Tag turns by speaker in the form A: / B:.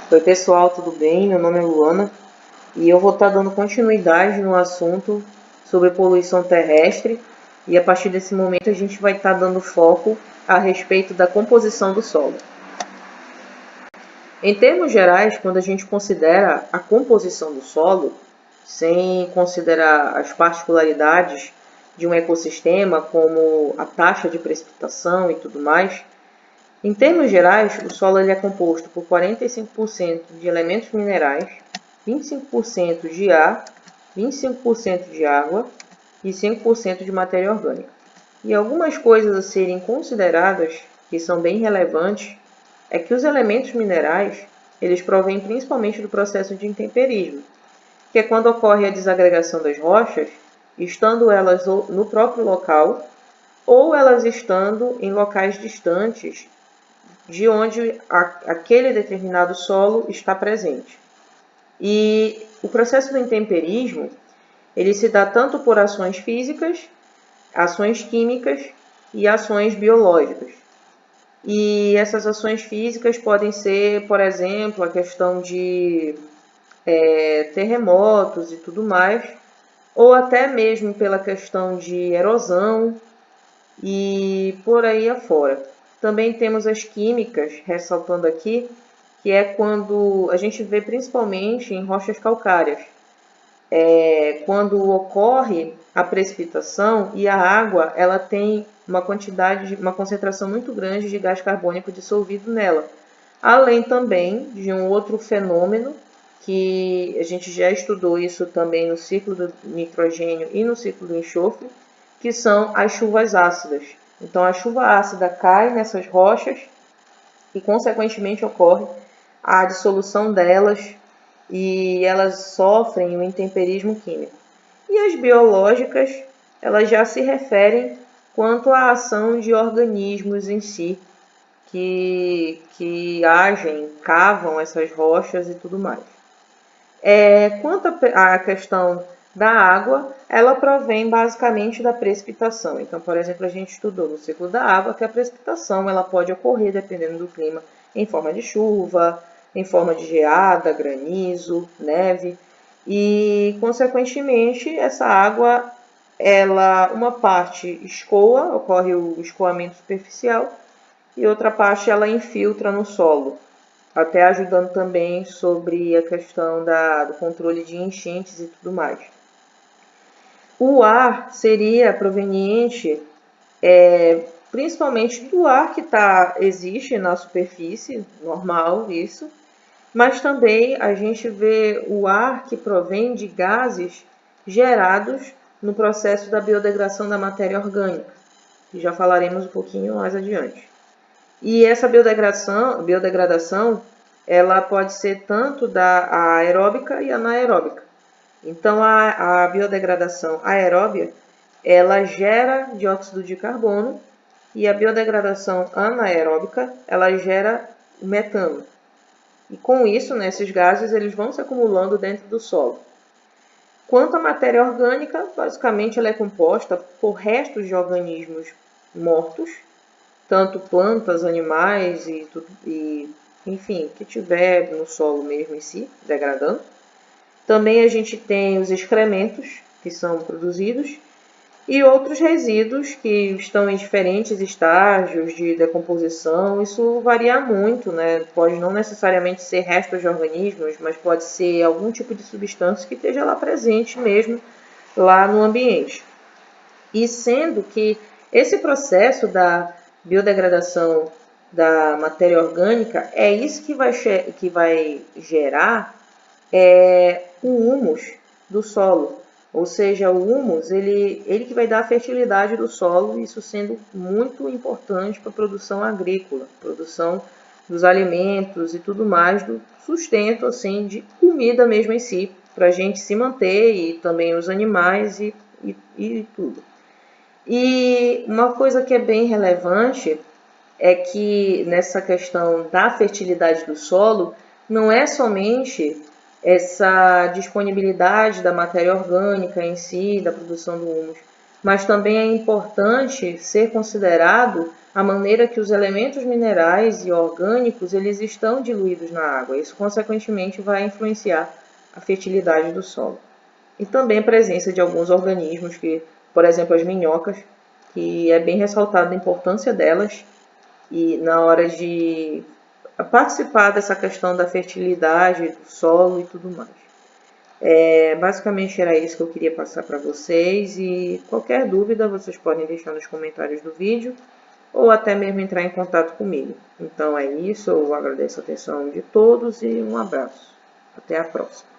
A: Oi pessoal, tudo bem? Meu nome é Luana e eu vou estar dando continuidade no assunto sobre poluição terrestre e a partir desse momento a gente vai estar dando foco a respeito da composição do solo. Em termos gerais, quando a gente considera a composição do solo, sem considerar as particularidades de um ecossistema, como a taxa de precipitação e tudo mais, em termos gerais, o solo ele é composto por 45% de elementos minerais, 25% de ar, 25% de água e 5% de matéria orgânica. E algumas coisas a serem consideradas, que são bem relevantes, é que os elementos minerais eles provêm principalmente do processo de intemperismo, que é quando ocorre a desagregação das rochas, estando elas no próprio local ou elas estando em locais distantes de onde aquele determinado solo está presente. E o processo do intemperismo, ele se dá tanto por ações físicas, ações químicas e ações biológicas. E essas ações físicas podem ser, por exemplo, a questão de terremotos e tudo mais, ou até mesmo pela questão de erosão e por aí afora. Também temos as químicas, ressaltando aqui, que é quando a gente vê principalmente em rochas calcárias. Quando ocorre a precipitação e a água ela tem uma concentração muito grande de gás carbônico dissolvido nela. Além também de um outro fenômeno que a gente já estudou isso também no ciclo do nitrogênio e no ciclo do enxofre, que são as chuvas ácidas. Então, a chuva ácida cai nessas rochas e, consequentemente, ocorre a dissolução delas e elas sofrem o intemperismo químico. E as biológicas, elas já se referem quanto à ação de organismos em si, que agem, cavam essas rochas e tudo mais. Quanto à questão da água, ela provém basicamente da precipitação. Então, por exemplo, a gente estudou no ciclo da água que a precipitação ela pode ocorrer, dependendo do clima, em forma de chuva, em forma de geada, granizo, neve. E, consequentemente, essa água, uma parte escoa, ocorre o escoamento superficial, e outra parte ela infiltra no solo, até ajudando também sobre a questão do controle de enchentes e tudo mais. O ar seria proveniente principalmente do ar que existe na superfície, normal isso, mas também a gente vê o ar que provém de gases gerados no processo da biodegradação da matéria orgânica, que já falaremos um pouquinho mais adiante. E essa biodegradação ela pode ser tanto da aeróbica e anaeróbica. Então, a biodegradação aeróbica, ela gera dióxido de carbono e a biodegradação anaeróbica, ela gera o metano. E com isso, esses gases eles vão se acumulando dentro do solo. Quanto à matéria orgânica, basicamente ela é composta por restos de organismos mortos, tanto plantas, animais e enfim, que tiver no solo mesmo em si, degradando. Também a gente tem os excrementos que são produzidos e outros resíduos que estão em diferentes estágios de decomposição. Isso varia muito, né? Pode não necessariamente ser restos de organismos, mas pode ser algum tipo de substância que esteja lá presente mesmo, lá no ambiente. E sendo que esse processo da biodegradação da matéria orgânica é isso que vai gerar o humus do solo. Ou seja, o humus ele que vai dar a fertilidade do solo, isso sendo muito importante para a produção agrícola, produção dos alimentos e tudo mais, do sustento assim, de comida mesmo em si, para a gente se manter e também os animais e tudo. E uma coisa que é bem relevante é que nessa questão da fertilidade do solo, não é somente essa disponibilidade da matéria orgânica em si, da produção do humus, mas também é importante ser considerado a maneira que os elementos minerais e orgânicos eles estão diluídos na água. Isso, consequentemente, vai influenciar a fertilidade do solo. E também a presença de alguns organismos, que, por exemplo, as minhocas, que é bem ressaltada a importância delas e na hora de participar dessa questão da fertilidade do solo e tudo mais. Basicamente era isso que eu queria passar para vocês e qualquer dúvida vocês podem deixar nos comentários do vídeo ou até mesmo entrar em contato comigo. Então é isso, eu agradeço a atenção de todos e um abraço. Até a próxima.